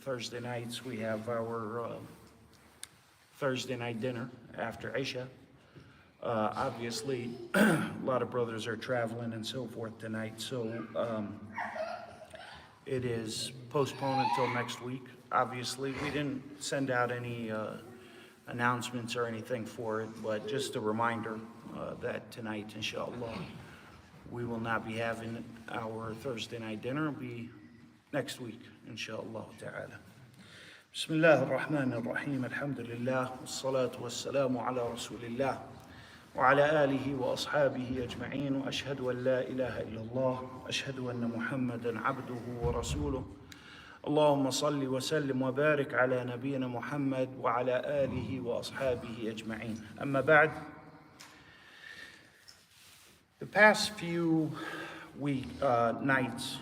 Thursday nights, we have our Thursday night dinner after Isha. Obviously, a lot of brothers are traveling and so forth tonight, so it is postponed until next week. Obviously, we didn't send out any announcements or anything for it, but just a reminder that tonight, inshallah, we will not be having our Thursday night dinner. It'll be next week, inshallah ta'ala. Bismillah ar-Rahman ar-Rahim, alhamdulillah, wassalatu wassalamu ala rasulillah, wa ala alihi wa ashabihi ajma'in, wa ashhadu an la ilaha illallah, ashhadu anna Muhammadan abduhu wa rasuluh. Allahumma salli wa sallim wa barik ala nabiyyina Muhammad wa ala alihi wa ashabihi ajma'in. Amma ba'd. The past few nights,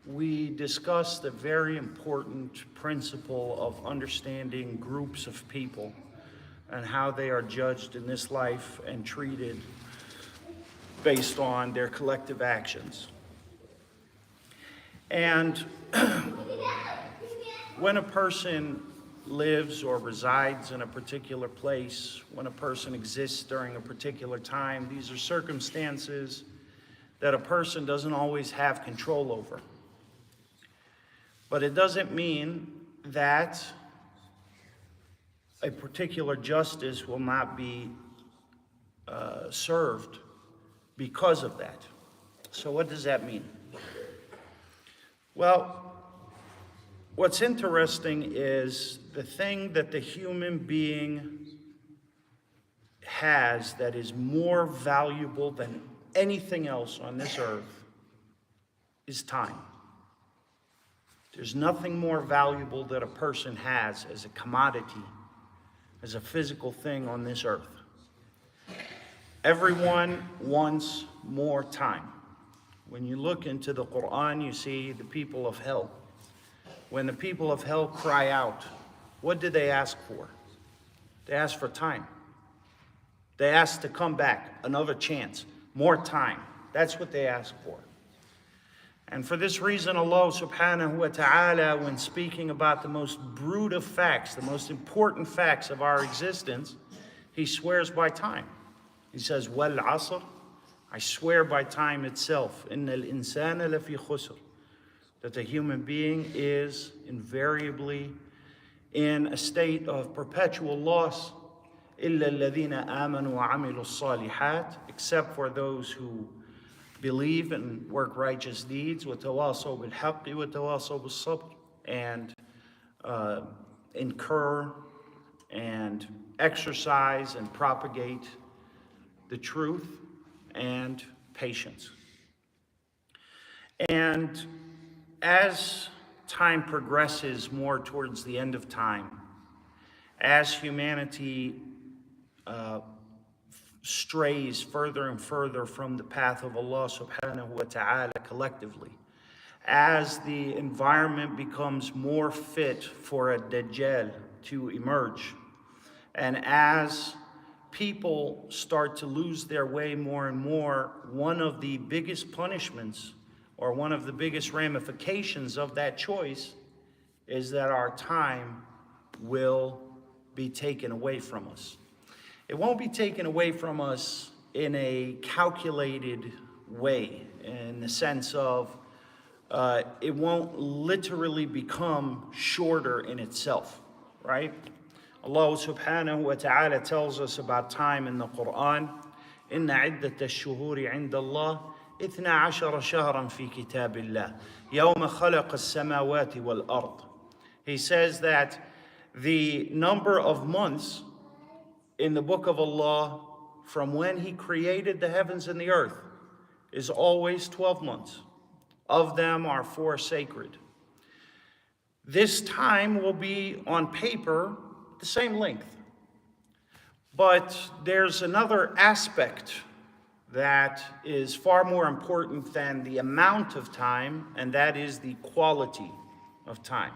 we discussed a very important principle of understanding groups of people and how they are judged in this life and treated based on their collective actions. And when a person lives or resides in a particular place, when a person exists during a particular time, these are circumstances that a person doesn't always have control over. But it doesn't mean that a particular justice will not be served because of that. So what does that mean? Well, what's interesting is the thing that the human being has that is more valuable than anything else on this earth is time. There's nothing more valuable that a person has as a commodity, as a physical thing on this earth. Everyone wants more time. When you look into the Quran, you see the people of hell. When the people of hell cry out, what did they ask for? They asked for time. They asked to come back, another chance, more time. That's what they asked for. And for this reason, Allah subhanahu wa ta'ala, when speaking about the most brute of facts, the most important facts of our existence, He swears by time. He says, Wal asr, I swear by time itself, Innal insana lafi khusr, that the human being is invariably in a state of perpetual loss, illa alladhina amanu wa amilu salihat, except for those who believe and work righteous deeds, وَتَوَاصَوْا بِالْحَقِّ وَتَوَاصَوْا بِالصَّبْرِ, and incur and exercise and propagate the truth and patience. And as time progresses more towards the end of time, as humanity strays further and further from the path of Allah subhanahu wa ta'ala collectively, as the environment becomes more fit for a Dajjal to emerge, and as people start to lose their way more and more, one of the biggest punishments or one of the biggest ramifications of that choice is that our time will be taken away from us. It won't be taken away from us in a calculated way, in the sense of it won't literally become shorter in itself, right? Allah subhanahu wa ta'ala tells us about time in the Quran. Inna عدة الشهور عند الله 12 شهرا في كتاب الله يوم خلق السماوات والأرض. He says that the number of months in the book of Allah from when He created the heavens and the earth is always 12 months. Of them are 4 sacred. This time will be on paper the same length. But there's another aspect that is far more important than the amount of time, and that is the quality of time,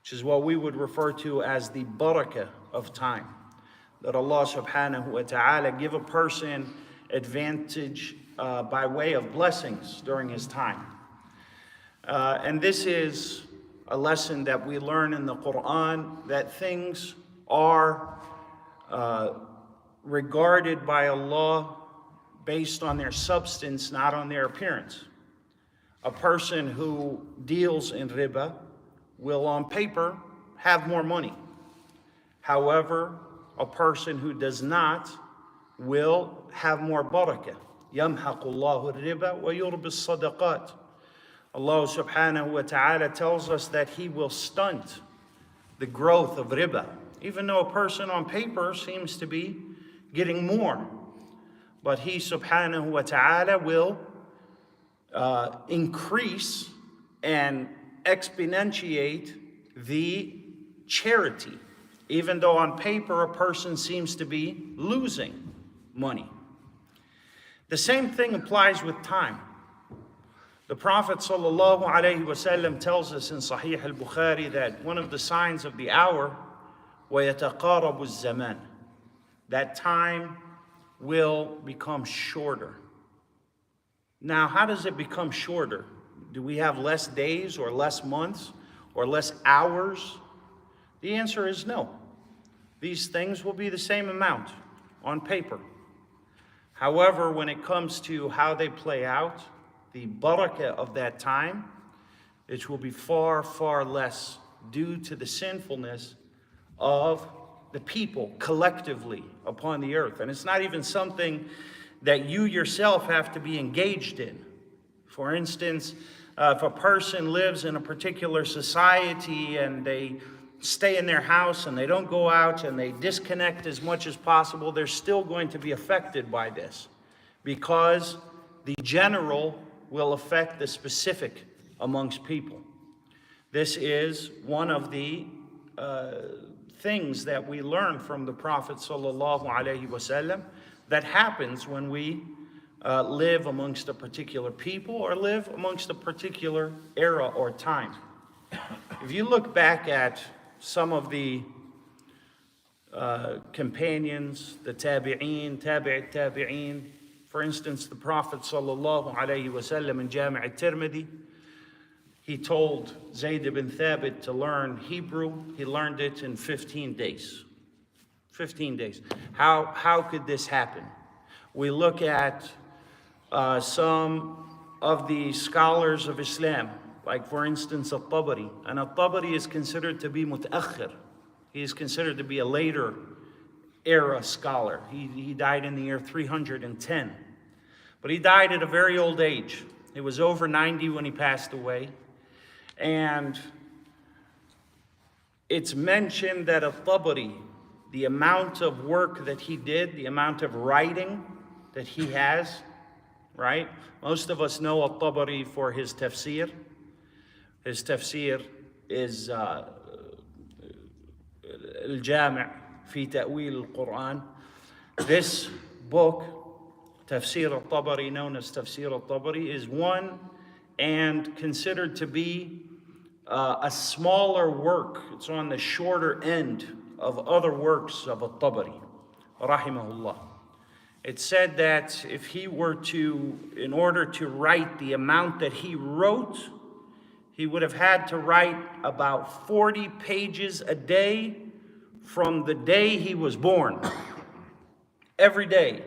which is what we would refer to as the barakah of time. That Allah subhanahu wa ta'ala give a person advantage by way of blessings during his time. And this is a lesson that we learn in the Quran, that things are regarded by Allah based on their substance, not on their appearance. A person who deals in riba will on paper have more money. However, a person who does not will have more barakah. يَمْحَقُ اللَّهُ الرِّبَى وَيُرْبِ الصَّدَقَاتِ. Allah subhanahu wa ta'ala tells us that He will stunt the growth of riba, even though a person on paper seems to be getting more. But He subhanahu wa ta'ala will increase and exponentiate the charity, even though on paper a person seems to be losing money. The same thing applies with time. The Prophet ﷺ tells us in Sahih al-Bukhari that one of the signs of the hour, وَيَتَقَارَبُ الزَّمَانِ, that time will become shorter. Now, how does it become shorter? Do we have less days or less months or less hours? The answer is no. These things will be the same amount on paper. However, when it comes to how they play out, the barakah of that time, it will be far, far less due to the sinfulness of the people collectively upon the earth. And it's not even something that you yourself have to be engaged in. For instance, if a person lives in a particular society and they stay in their house and they don't go out and they disconnect as much as possible, they're still going to be affected by this, because the general will affect the specific amongst people. This is one of the things that we learn from the Prophet ﷺ that happens when we live amongst a particular people or live amongst a particular era or time. If you look back at some of the companions, the tabi'een, tabi'in, for instance, the Prophet ﷺ in Jami' al-Tirmidhi, he told Zayd ibn Thabit to learn Hebrew. He learned it in 15 days. 15 days. How could this happen? We look at some of the scholars of Islam, like for instance Al-Tabari. And Al-Tabari is considered to be mutaakhir. He is considered to be a later era scholar. He died in the year 310. But he died at a very old age. He was over 90 when he passed away. And it's mentioned that Al-Tabari, the amount of work that he did, the amount of writing that he has, right? Most of us know Al-Tabari for his tafsir. His tafsir is Al-Jami' fi Ta'wil al-Quran. This book, Tafsir al-Tabari, known as Tafsir al-Tabari, is one and considered to be a smaller work. It's on the shorter end of other works of al-Tabari, rahimahullah. It's said that if he were to, in order to write the amount that he wrote, he would have had to write about 40 pages a day from the day he was born, every day,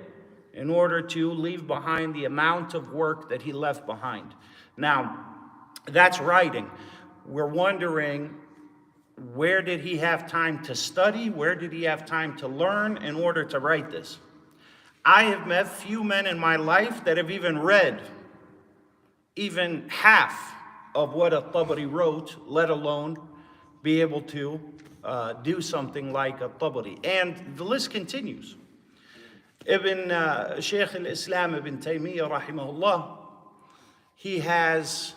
in order to leave behind the amount of work that he left behind. Now, that's writing. We're wondering, where did he have time to study? Where did he have time to learn in order to write this? I have met few men in my life that have even read even half of what Al-Tabari wrote, let alone be able to do something like Al-Tabari. And the list continues. Shaykh al-Islam Ibn Taymiyyah, rahimahullah, he has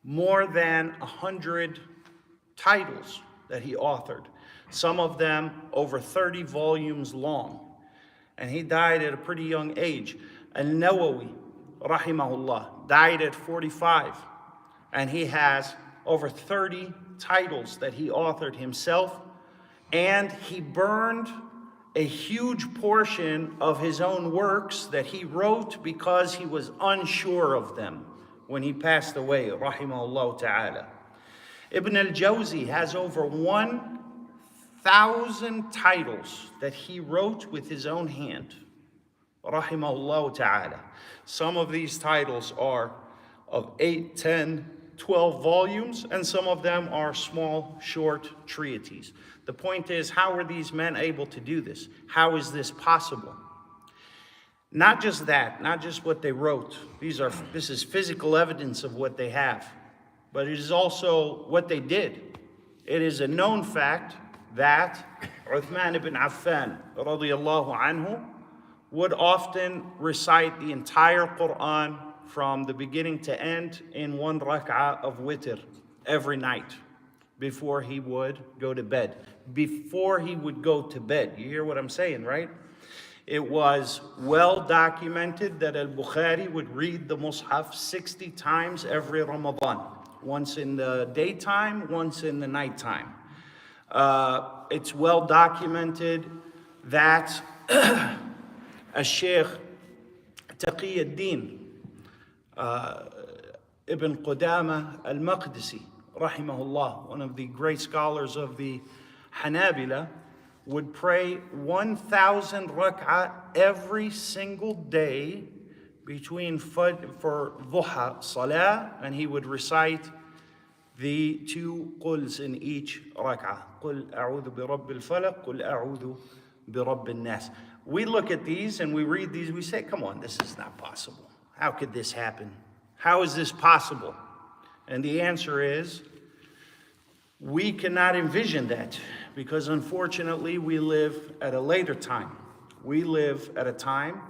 more than 100 titles that he authored, some of them over 30 volumes long. And he died at a pretty young age. Al-Nawawi, rahimahullah, died at 45. And he has over 30 titles that he authored himself. And he burned a huge portion of his own works that he wrote because he was unsure of them when he passed away, rahimahullah ta'ala. Ibn al-Jawzi has over 1,000 titles that he wrote with his own hand. Rahimahullah ta'ala. Some of these titles are of 8, 10, 12 volumes, and some of them are small, short treatises. The point is, how are these men able to do this? How is this possible? Not just that, not just what they wrote. This is physical evidence of what they have, but it is also what they did. It is a known fact that Uthman ibn Affan radiyallahu anhu would often recite the entire Quran from the beginning to end in one rak'ah of witr every night before he would go to bed. Before he would go to bed. You hear what I'm saying, right? It was well documented that al-Bukhari would read the Mus'haf 60 times every Ramadan. Once in the daytime, once in the nighttime. It's well documented that Sheikh Taqi ad-Din Ibn Qudama al-Maqdisi, rahimahullah, one of the great scholars of the Hanabila, would pray 1,000 rak'ah every single day between for duha salah, and he would recite the 2 quls in each rak'ah. Qul a'udhu bi rabbil falaq, qul a'udhu bi rabbil nas. We look at these and we read these, we say, come on, this is not possible. How could this happen? How is this possible? And the answer is, we cannot envision that, because unfortunately we live at a later time. We live at a time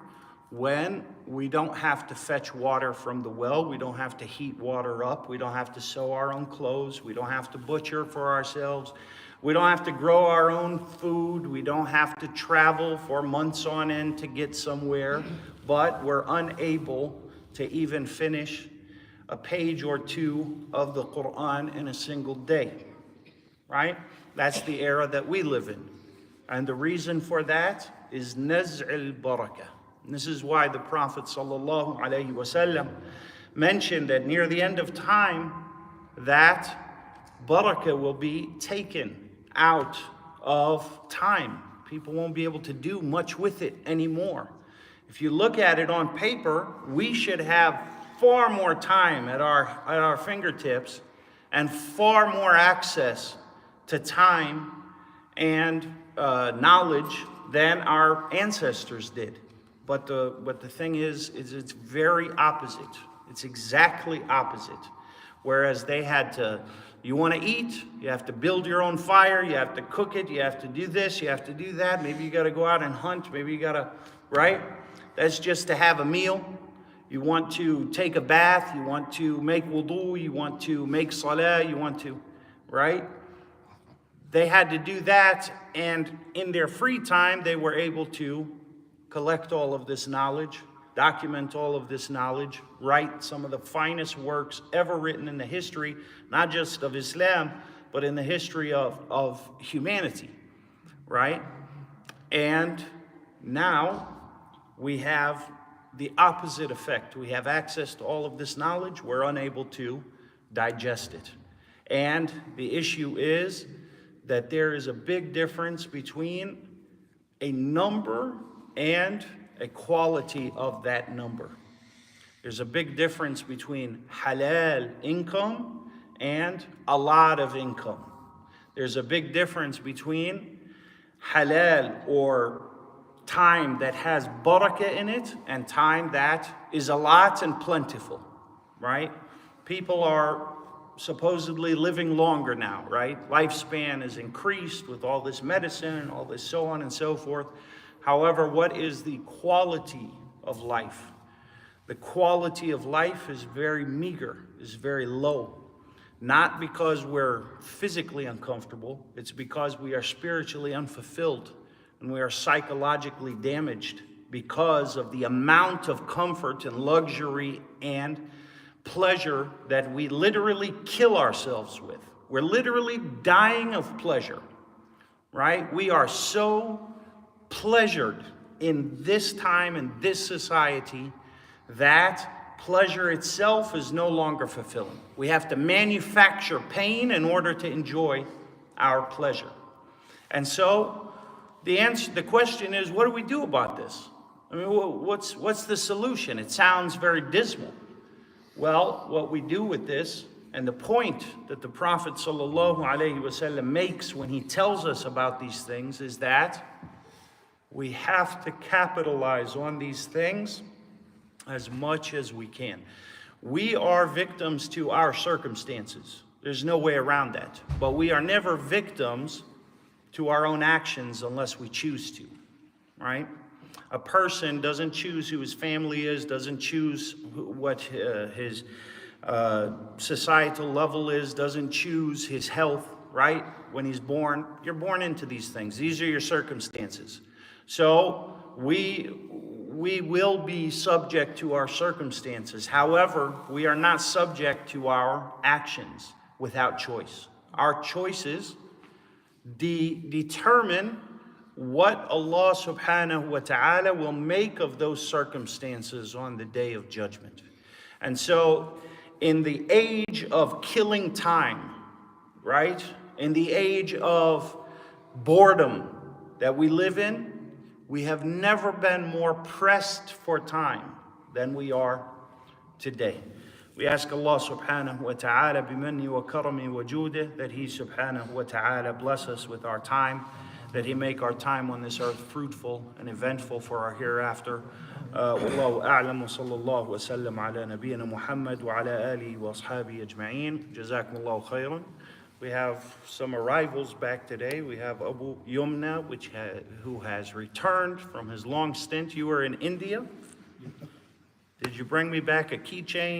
when we don't have to fetch water from the well, we don't have to heat water up, we don't have to sew our own clothes, we don't have to butcher for ourselves, we don't have to grow our own food, we don't have to travel for months on end to get somewhere, but we're unable to even finish a page or 2 of the Quran in a single day, right? That's the era that we live in. And the reason for that is naz'il barakah. And this is why the Prophet sallallahu alaihi wasallam mentioned that near the end of time, that barakah will be taken out of time. People won't be able to do much with it anymore. If you look at it on paper, we should have far more time at our fingertips and far more access to time and knowledge than our ancestors did. But the thing is it's very opposite. It's exactly opposite. Whereas they had to, you want to eat, you have to build your own fire, you have to cook it, you have to do this, you have to do that. Maybe you got to go out and hunt, maybe you got to, right? That's just to have a meal. You want to take a bath, you want to make wudu, you want to make salah, you want to, right? They had to do that, and in their free time, they were able to collect all of this knowledge, document all of this knowledge, write some of the finest works ever written in the history, not just of Islam, but in the history of humanity, right? And now we have the opposite effect. We have access to all of this knowledge, we're unable to digest it. And the issue is that there is a big difference between a number and a quality of that number. There's a big difference between halal income and a lot of income. There's a big difference between halal or time that has barakah in it and time that is a lot and plentiful, right? People are supposedly living longer now, right? Lifespan is increased with all this medicine and all this so on and so forth. However, what is the quality of life? The quality of life is very meager, is very low. Not because we're physically uncomfortable, it's because we are spiritually unfulfilled and we are psychologically damaged because of the amount of comfort and luxury and pleasure that we literally kill ourselves with. We're literally dying of pleasure, right? We are so pleasured in this time and this society that pleasure itself is no longer fulfilling. We have to manufacture pain in order to enjoy our pleasure. And so the question is, what do we do about this? I mean, what's the solution? It sounds very dismal. Well, what we do with this, and the point that the Prophet ﷺ makes when he tells us about these things, is that we have to capitalize on these things as much as we can. We are victims to our circumstances. There's no way around that. But we are never victims to our own actions unless we choose to, right? A person doesn't choose who his family is, doesn't choose what his societal level is, doesn't choose his health, right? When he's born, you're born into these things. These are your circumstances. So we will be subject to our circumstances. However, we are not subject to our actions without choice. Our choices determine what Allah subhanahu wa ta'ala will make of those circumstances on the day of judgment. And so in the age of killing time, right? In the age of boredom that we live in, we have never been more pressed for time than we are today. We ask Allah subhanahu wa ta'ala bimanni wa karami wa judih, that He subhanahu wa ta'ala bless us with our time, that He make our time on this earth fruitful and eventful for our hereafter. Wallahu a'lam wa sallallahu wa sallam ala nabiyyina Muhammad wa ala alihi wa ashabihi ajma'in. Jazakumullahu khairan. We have some arrivals back today. We have Abu Yumna, who has returned from his long stint. You were in India. Did you bring me back a keychain?